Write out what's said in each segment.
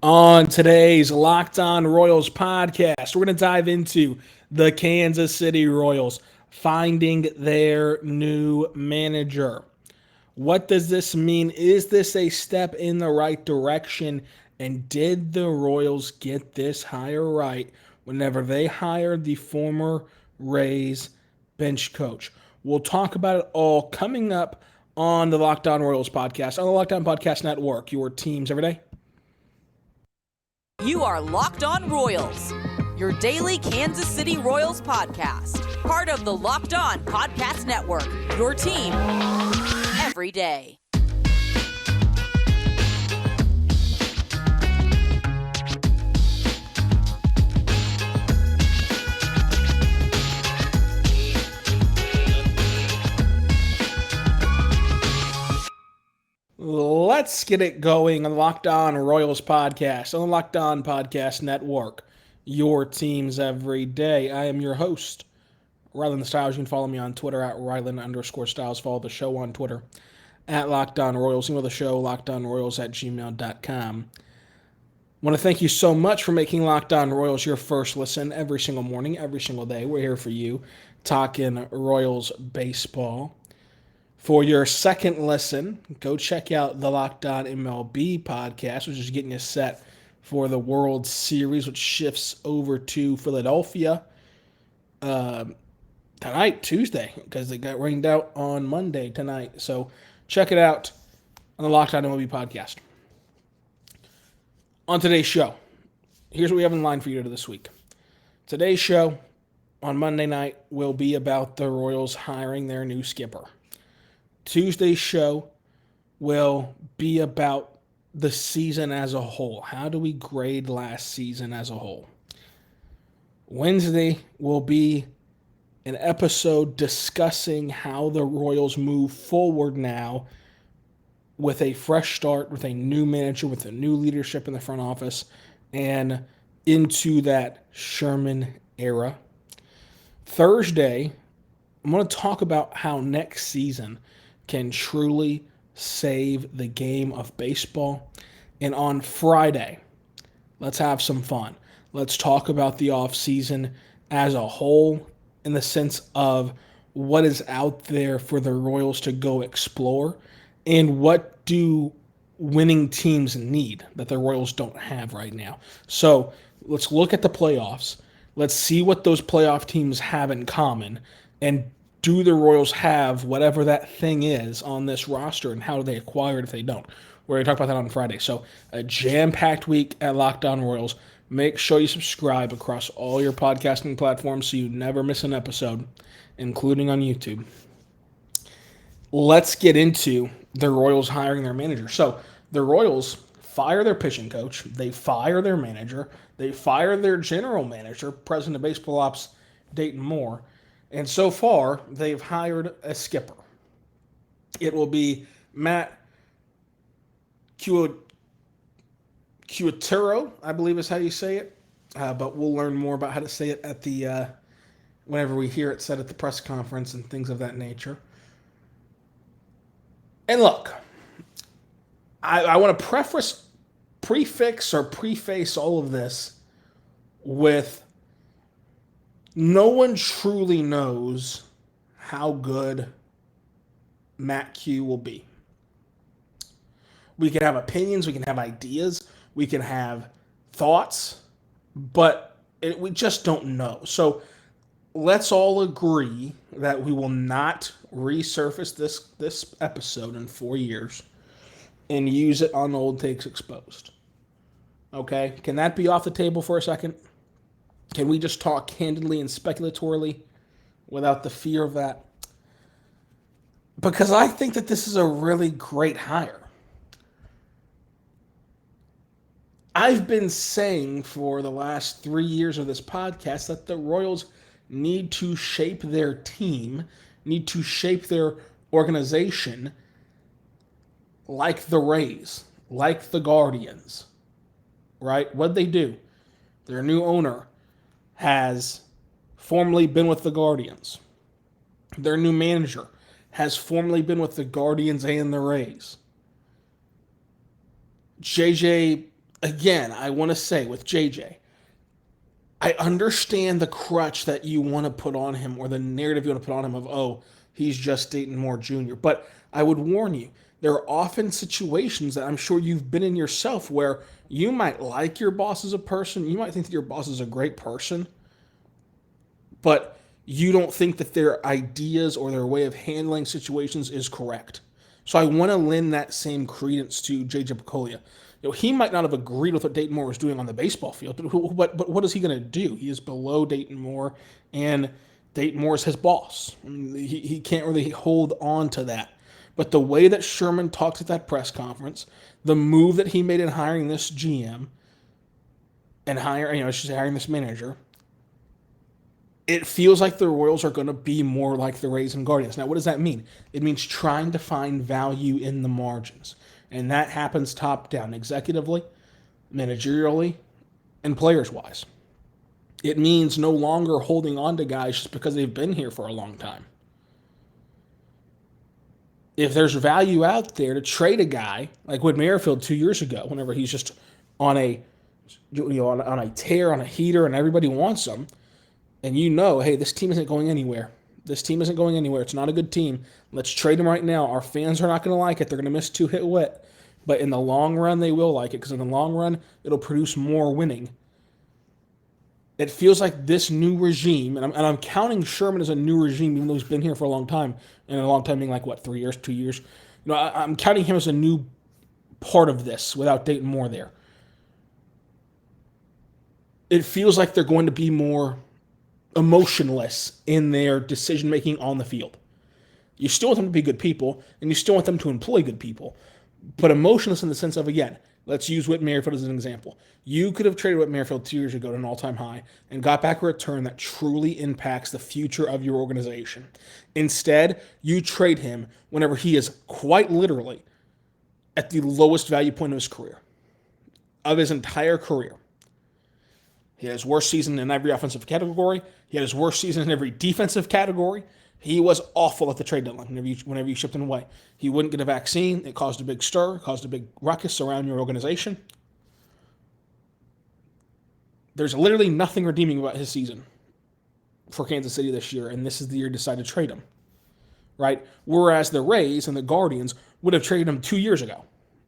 On today's Locked On Royals podcast, we're going to dive into the Kansas City Royals finding their new manager. What does this mean? Is this a step in the right direction? And did the Royals get this hire right whenever they hired the former Rays bench coach? We'll talk about it all coming up on the Locked On Royals podcast, on the Locked On Podcast Network, your teams every day. You are Locked On Royals, your daily Kansas City Royals podcast. Part of the Locked On Podcast Network, your team every day. Let's get it going on the Locked On Royals podcast, on the Locked On Podcast Network, your teams every day. I am your host, Rylan Styles. You can follow me on Twitter at Rylan_Styles. Follow the show on Twitter at Locked On Royals. Email the show, LockedOnRoyals@gmail.com. I want to thank you so much for making Locked On Royals your first listen every single morning, every single day. We're here for you, talking Royals baseball. For your second listen, go check out the Locked On MLB podcast, which is getting you set for the World Series, which shifts over to Philadelphia tonight, Tuesday, because it got rained out on Monday tonight. So check it out on the Locked On MLB podcast. On today's show, here's what we have in line for you this week. Today's show on Monday night will be about the Royals hiring their new skipper. Tuesday's show will be about the season as a whole. How do we grade last season as a whole? Wednesday will be an episode discussing how the Royals move forward now with a fresh start, with a new manager, with a new leadership in the front office, and into that Sherman era. Thursday, I'm going to talk about how next season can truly save the game of baseball. And on Friday, let's have some fun. Let's talk about the offseason as a whole in the sense of what is out there for the Royals to go explore and what do winning teams need that the Royals don't have right now. So let's look at the playoffs. Let's see what those playoff teams have in common, and do the Royals have whatever that thing is on this roster, and how do they acquire it if they don't? We're going to talk about that on Friday. So a jam-packed week at Locked On Royals. Make sure you subscribe across all your podcasting platforms so you never miss an episode, including on YouTube. Let's get into the Royals hiring their manager. So the Royals fire their pitching coach. They fire their manager. They fire their general manager, president of baseball ops, Dayton Moore. And so far, they've hired a skipper. It will be Matt Quatraro, I believe is how you say it. But we'll learn more about how to say it at the whenever we hear it said at the press conference and things of that nature. And look, I want to preface all of this with no one truly knows how good Matt Q will be. We can have opinions, we can have ideas, we can have thoughts, but we just don't know. So let's all agree that we will not resurface this episode in 4 years and use it on Old Takes Exposed. Okay? Can that be off the table for a second? Can we just talk candidly and speculatorily without the fear of that? Because I think that this is a really great hire. I've been saying for the last 3 years of this podcast that the Royals need to shape their team, need to shape their organization like the Rays, like the Guardians, right? What'd they do? Their new owner has formerly been with the Guardians. Their new manager has formerly been with the Guardians and the Rays. JJ again, I want to say with JJ, I understand the crutch that you want to put on him or the narrative you want to put on him of, oh, he's just Dayton Moore Jr. But I would warn you, there are often situations that I'm sure you've been in yourself where you might like your boss as a person, you might think that your boss is a great person, but you don't think that their ideas or their way of handling situations is correct. So I want to lend that same credence to JJ Picollia. He might not have agreed with what Dayton Moore was doing on the baseball field, but what is he going to do? He is below Dayton Moore, and Dayton Moore is his boss. I mean, he can't really hold on to that. But the way that Sherman talked at that press conference, the move that he made in hiring this GM and hiring this manager, it feels like the Royals are going to be more like the Rays and Guardians. Now, what does that mean? It means trying to find value in the margins. And that happens top down, executively, managerially, and players wise. It means no longer holding on to guys just because they've been here for a long time. If there's value out there to trade a guy like Whit Merrifield 2 years ago, whenever he's just on a on a tear, on a heater, and everybody wants him, and hey, this team isn't going anywhere. This team isn't going anywhere. It's not a good team. Let's trade him right now. Our fans are not going to like it. They're going to miss two-hit Whit. But in the long run, they will like it because in the long run, it'll produce more winning. It feels like this new regime, and I'm counting Sherman as a new regime, even though he's been here for a long time, and a long time being like, 3 years, 2 years? I'm counting him as a new part of this without Dayton Moore there. It feels like they're going to be more emotionless in their decision-making on the field. You still want them to be good people, and you still want them to employ good people, but emotionless in the sense of, again, let's use Whit Merrifield as an example. You could have traded Whit Merrifield 2 years ago to an all-time high and got back a return that truly impacts the future of your organization. Instead, you trade him whenever he is quite literally at the lowest value point of his career, of his entire career. He had his worst season in every offensive category. He had his worst season in every defensive category. He was awful at the trade deadline whenever you shipped him away. He wouldn't get a vaccine. It caused a big stir, caused a big ruckus around your organization. There's literally nothing redeeming about his season for Kansas City this year, and this is the year to decide to trade him, right? Whereas the Rays and the Guardians would have traded him 2 years ago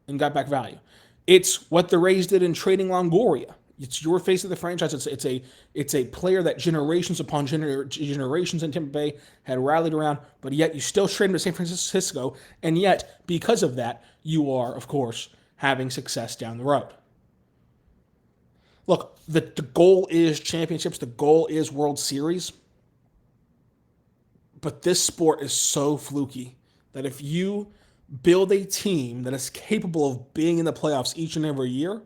and got back value. It's what the Rays did in trading Longoria. It's your face of the franchise. It's a player that generations upon generations in Tampa Bay had rallied around, but yet you still trade him to San Francisco, and yet because of that, you are, of course, having success down the road. Look, the goal is championships. The goal is World Series. But this sport is so fluky that if you build a team that is capable of being in the playoffs each and every year,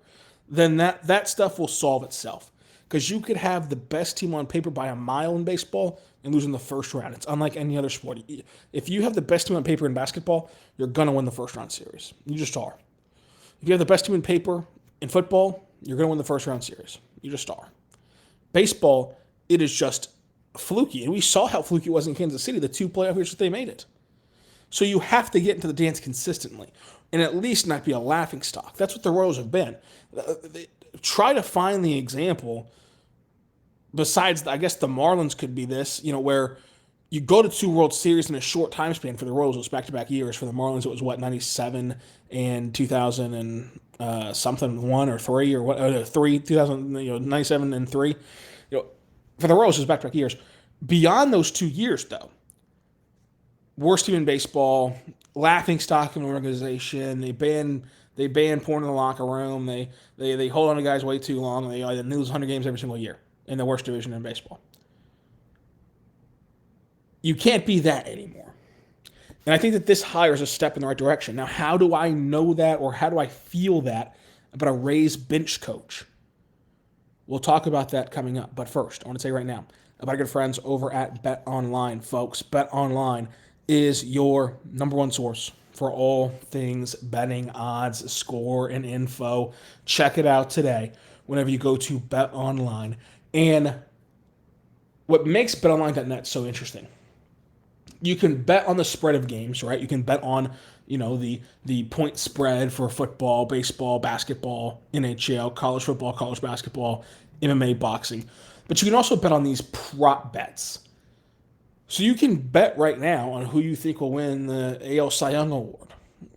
then that stuff will solve itself. Because you could have the best team on paper by a mile in baseball and lose in the first round. It's unlike any other sport. If you have the best team on paper in basketball, you're going to win the first round series. You just are. If you have the best team on paper in football, you're going to win the first round series. You just are. Baseball, it is just fluky. And we saw how fluky it was in Kansas City, the 2 playoff years that they made it. So you have to get into the dance consistently and at least not be a laughingstock. That's what the Royals have been. Try to find the example besides, I guess the Marlins could be this, where you go to 2 World Series in a short time span. For the Royals, it was back-to-back years. For the Marlins, it was 97 and 2000 and something, 1 or 3 or what, 3, 2000, 97 and 3. For the Royals, it was back-to-back years. Beyond those 2 years, though, worst team in baseball, laughingstock in an organization. They ban porn in the locker room. They hold on to guys way too long. They lose 100 games every single year in the worst division in baseball. You can't be that anymore. And I think that this hire is a step in the right direction. Now, how do I know that, or how do I feel that about a Rays bench coach? We'll talk about that coming up. But first, I want to say right now about our good friends over at BetOnline, folks. BetOnline is your number one source for all things betting, odds, score, and info. Check it out today whenever you go to BetOnline. And what makes BetOnline.net so interesting, you can bet on the spread of games, right? You can bet on the point spread for football, baseball, basketball, NHL, college football, college basketball, MMA, boxing. But you can also bet on these prop bets. So you can bet right now on who you think will win the AL Cy Young Award,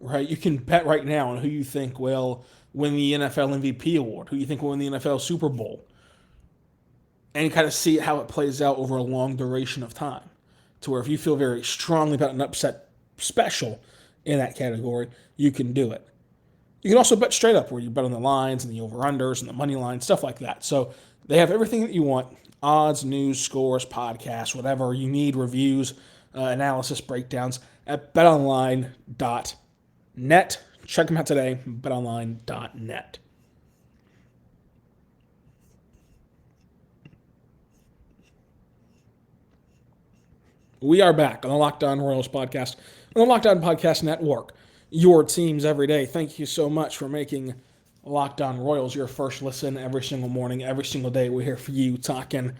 right? You can bet right now on who you think will win the NFL MVP award, who you think will win the NFL Super Bowl, and kind of see how it plays out over a long duration of time. To where if you feel very strongly about an upset special in that category, you can do it. You can also bet straight up, where you bet on the lines and the over-unders and the money line, stuff like that. So they have everything that you want: odds, news, scores, podcasts, whatever you need, reviews, analysis, breakdowns at betonline.net. Check them out today, betonline.net. We are back on the Locked On Royals podcast, on the Locked On Podcast Network. Your teams every day. Thank you so much for making Locked On Royals your first listen every single morning, every single day. We're here for you talking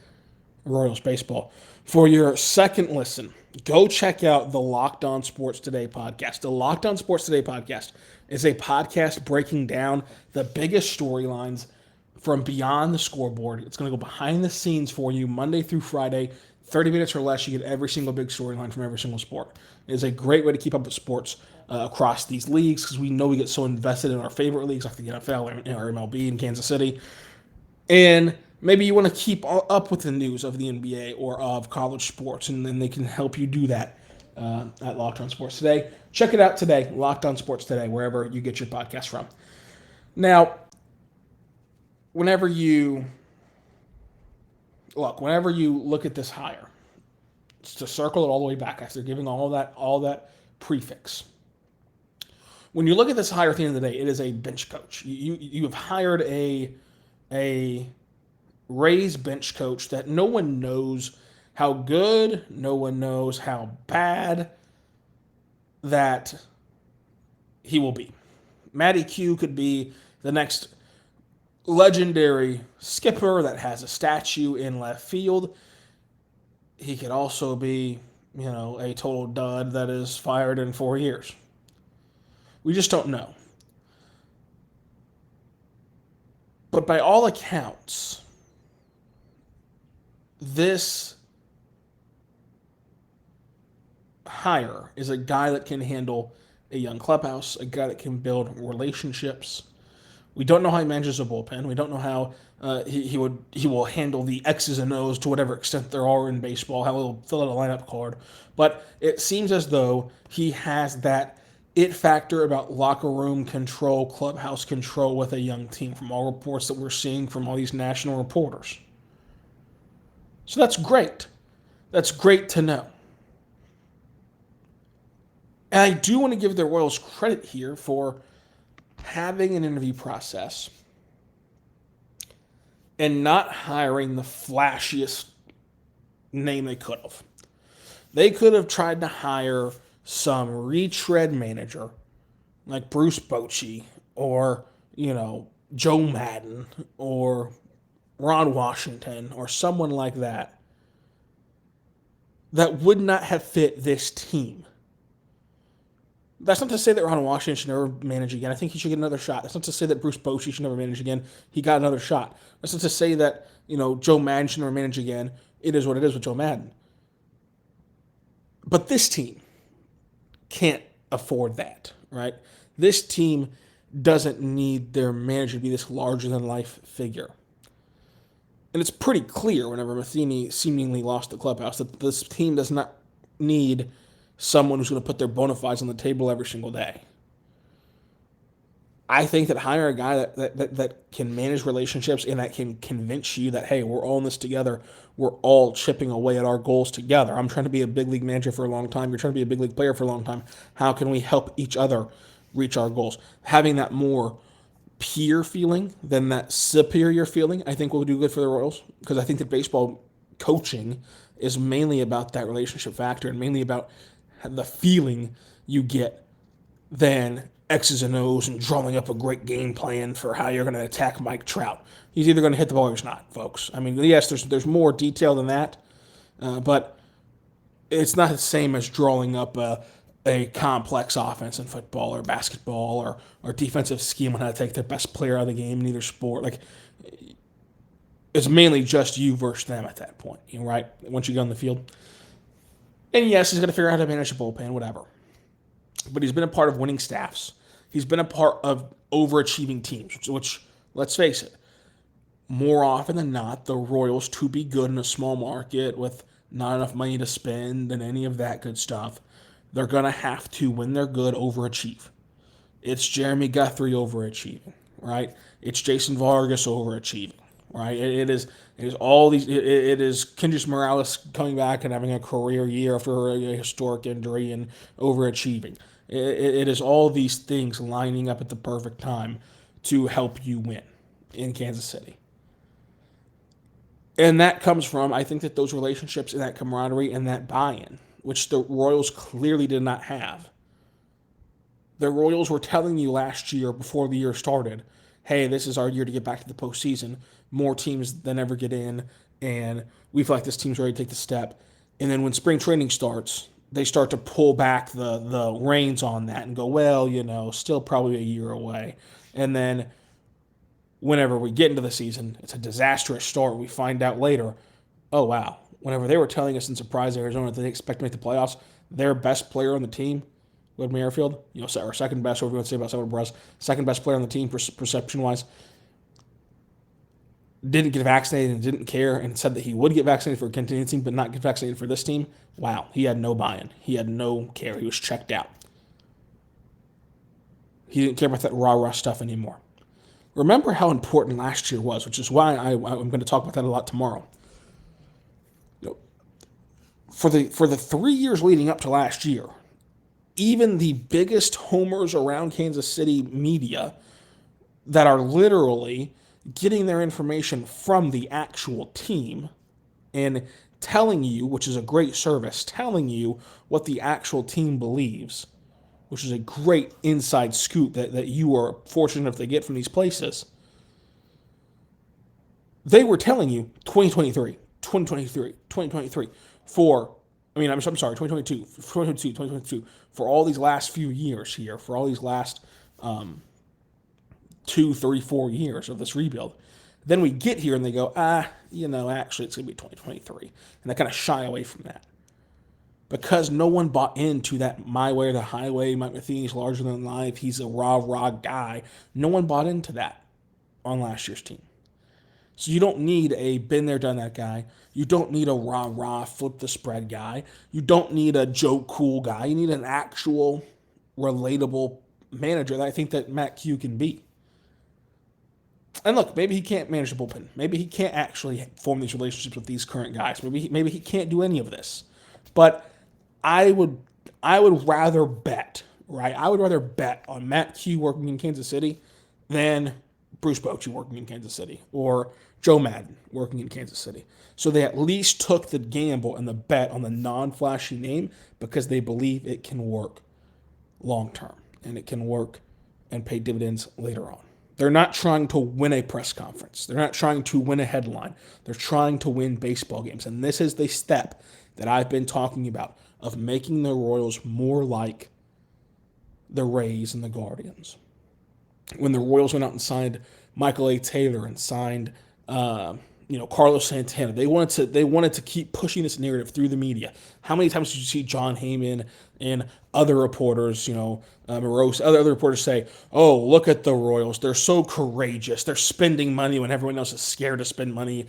Royals baseball. For your second listen, go check out the Locked On Sports Today podcast. The Locked On Sports Today podcast is a podcast breaking down the biggest storylines from beyond the scoreboard. It's going to go behind the scenes for you Monday through Friday. 30 minutes or less, you get every single big storyline from every single sport. It is a great way to keep up with sports across these leagues, because we know we get so invested in our favorite leagues like the NFL and our MLB in Kansas City. And maybe you want to keep up with the news of the NBA or of college sports, and then they can help you do that at Locked On Sports Today. Check it out today, Locked On Sports Today, wherever you get your podcast from. Now, whenever you look at this hire, it's to circle it all the way back after giving all that prefix. When you look at this hire at the end of the day, it is a bench coach. You have hired a Rays bench coach that no one knows how good, no one knows how bad that he will be. Matty Q could be the next legendary skipper that has a statue in left field. He could also be, a total dud that is fired in 4 years. We just don't know. But by all accounts, this hire is a guy that can handle a young clubhouse, a guy that can build relationships. We don't know how he manages a bullpen. We don't know how he will handle the X's and O's to whatever extent there are in baseball, how he'll fill out a lineup card. But it seems as though he has that it factor about locker room control, clubhouse control with a young team, from all reports that we're seeing from all these national reporters. So that's great. That's great to know. And I do want to give the Royals credit here for having an interview process and not hiring the flashiest name they could have. They could have tried to hire some retread manager like Bruce Bochy or, Joe Madden or Ron Washington or someone like that would not have fit this team. That's not to say that Ron Washington should never manage again. I think he should get another shot. That's not to say that Bruce Bochy should never manage again. He got another shot. That's not to say that, Joe Madden should never manage again. It is what it is with Joe Madden. But this team can't afford that, right? This team doesn't need their manager to be this larger-than-life figure. And it's pretty clear whenever Matheny seemingly lost the clubhouse that this team does not need someone who's going to put their bona fides on the table every single day. I think that hire a guy that can manage relationships and that can convince you that, hey, we're all in this together. We're all chipping away at our goals together. I'm trying to be a big league manager for a long time. You're trying to be a big league player for a long time. How can we help each other reach our goals? Having that more peer feeling than that superior feeling, I think will do good for the Royals, because I think that baseball coaching is mainly about that relationship factor and mainly about the feeling you get than X's and O's and drawing up a great game plan for how you're going to attack Mike Trout. He's either going to hit the ball or he's not, folks. I mean, yes, there's more detail than that, but it's not the same as drawing up a a complex offense in football or basketball or defensive scheme on how to take their best player out of the game in either sport. Like, it's mainly just you versus them at that point, right? Once you get on the field. And yes, he's going to figure out how to manage a bullpen, whatever. But he's been a part of winning staffs. He's been a part of overachieving teams, which let's face it, more often than not, the Royals, to be good in a small market with not enough money to spend and any of that good stuff, they're going to have to, when they're good, overachieve. It's Jeremy Guthrie overachieving, right? It's Jason Vargas overachieving, right? It is all these. It is Kendrys Morales coming back and having a career year after a historic injury and overachieving. It is all these things lining up at the perfect time to help you win in Kansas City. And that comes from, I think, that those relationships and that camaraderie and that buy-in, which the Royals clearly did not have. The Royals were telling you last year, before the year started, hey, this is our year to get back to the postseason. More teams than ever get in, and we feel like this team's ready to take the step. And then when spring training starts, they start to pull back the reins on that and go, well, still probably a year away. And then whenever we get into the season, it's a disastrous start. We find out later, oh, wow. Whenever they were telling us in Surprise, Arizona, that they expect to make the playoffs, their best player on the team, Whit Merrifield, our second best, whatever you want to say about Salvador Perez, second best player on the team perception-wise, didn't get vaccinated and didn't care and said that he would get vaccinated for a continuing team but not get vaccinated for this team. Wow, he had no buy-in. He had no care. He was checked out. He didn't care about that rah-rah stuff anymore. Remember how important last year was, which is why I'm going to talk about that a lot tomorrow. For the 3 years leading up to last year, even the biggest homers around Kansas City media that are literally getting their information from the actual team and telling you, which is a great service, telling you what the actual team believes, which is a great inside scoop that you are fortunate enough to get from these places. They were telling you 2023 for, I'm sorry, 2022, for all these last few years here, for all these last 2, 3, 4 years of this rebuild. Then we get here and they go, actually it's going to be 2023. And they kind of shy away from that. Because no one bought into that my way or the highway, Mike Matheny's larger than life, he's a rah-rah guy. No one bought into that on last year's team. So you don't need a been there, done that guy. You don't need a rah-rah, flip the spread guy. You don't need a joke cool guy. You need an actual relatable manager that I think that Matt Q can be. And look, maybe he can't manage the bullpen. Maybe he can't actually form these relationships with these current guys. Maybe he can't do any of this. But I would rather bet, right? I would rather bet on Matt Q working in Kansas City than Bruce Bochy working in Kansas City or Joe Madden working in Kansas City. So they at least took the gamble and the bet on the non-flashy name because they believe it can work long term and it can work and pay dividends later on. They're not trying to win a press conference. They're not trying to win a headline. They're trying to win baseball games. And this is the step that I've been talking about of making the Royals more like the Rays and the Guardians. When the Royals went out and signed Michael A. Taylor and signed Carlos Santana, they wanted to keep pushing this narrative through the media. How many times did you see John Heyman and other reporters, Morose, other reporters say, oh, look at the Royals. They're so courageous. They're spending money when everyone else is scared to spend money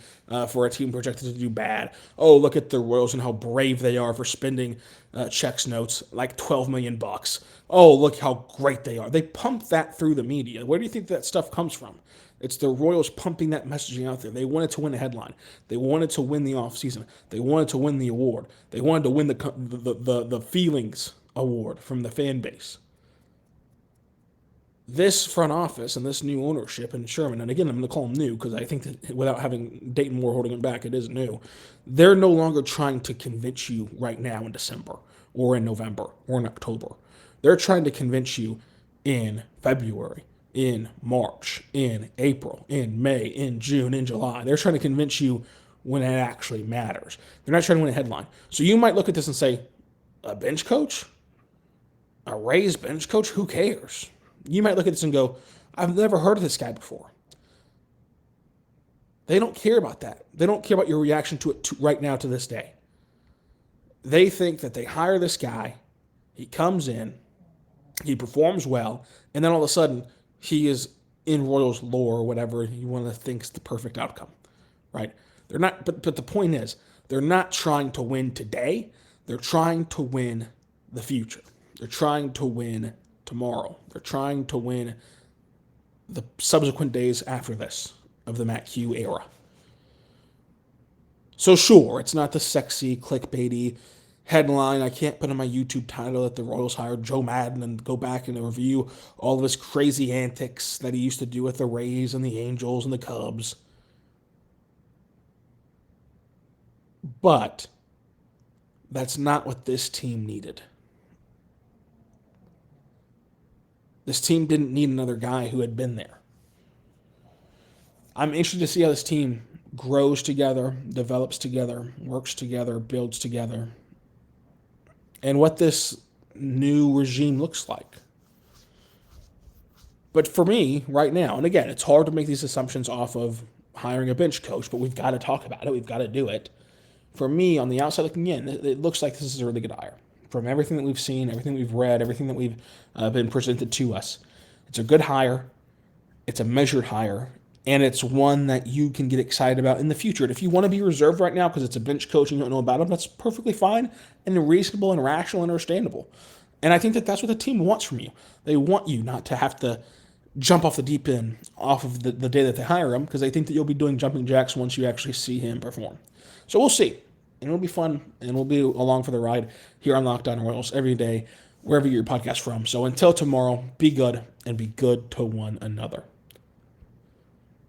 for a team projected to do bad. Oh, look at the Royals and how brave they are for spending checks notes like $12 million. Oh, look how great they are. They pump that through the media. Where do you think that stuff comes from? It's the Royals pumping that messaging out there. They wanted to win a headline. They wanted to win the offseason. They wanted to win the award. They wanted to win the feelings award from the fan base. This front office and this new ownership in Sherman, and again, I'm going to call them new because I think that without having Dayton Moore holding them back, it is new. They're no longer trying to convince you right now in December or in November or in October. They're trying to convince you in February, in March, in April, in May, in June, in July. They're trying to convince you when it actually matters. They're not trying to win a headline. So you might look at this and say, a bench coach? A Rays bench coach? Who cares? You might look at this and go, I've never heard of this guy before. They don't care about that. They don't care about your reaction to it right now to this day. They think that they hire this guy, he comes in, he performs well, and then all of a sudden he is in Royals lore or whatever you want to think is the perfect outcome, right? They're not. But the point is, they're not trying to win today. They're trying to win the future. They're trying to win tomorrow. They're trying to win the subsequent days after this of the Matt Q era. So sure, it's not the sexy, clickbaity headline. I can't put in my YouTube title that the Royals hired Joe Madden and go back and review all of his crazy antics that he used to do with the Rays and the Angels and the Cubs. But that's not what this team needed. This team didn't need another guy who had been there. I'm interested to see how this team grows together, develops together, works together, builds together, and what this new regime looks like. But for me, right now, and again, it's hard to make these assumptions off of hiring a bench coach, but we've got to talk about it. We've got to do it. For me, on the outside looking in, it looks like this is a really good hire. From everything that we've seen, everything we've read, everything that we've been presented to us, it's a good hire. It's a measured hire. And it's one that you can get excited about in the future. And if you want to be reserved right now because it's a bench coach and you don't know about him, that's perfectly fine and reasonable and rational and understandable. And I think that that's what the team wants from you. They want you not to have to jump off the deep end off of the day that they hire him because they think that you'll be doing jumping jacks once you actually see him perform. So we'll see. And it'll be fun, and we'll be along for the ride here on Locked On Royals every day, wherever you get your podcast from. So until tomorrow, be good and be good to one another.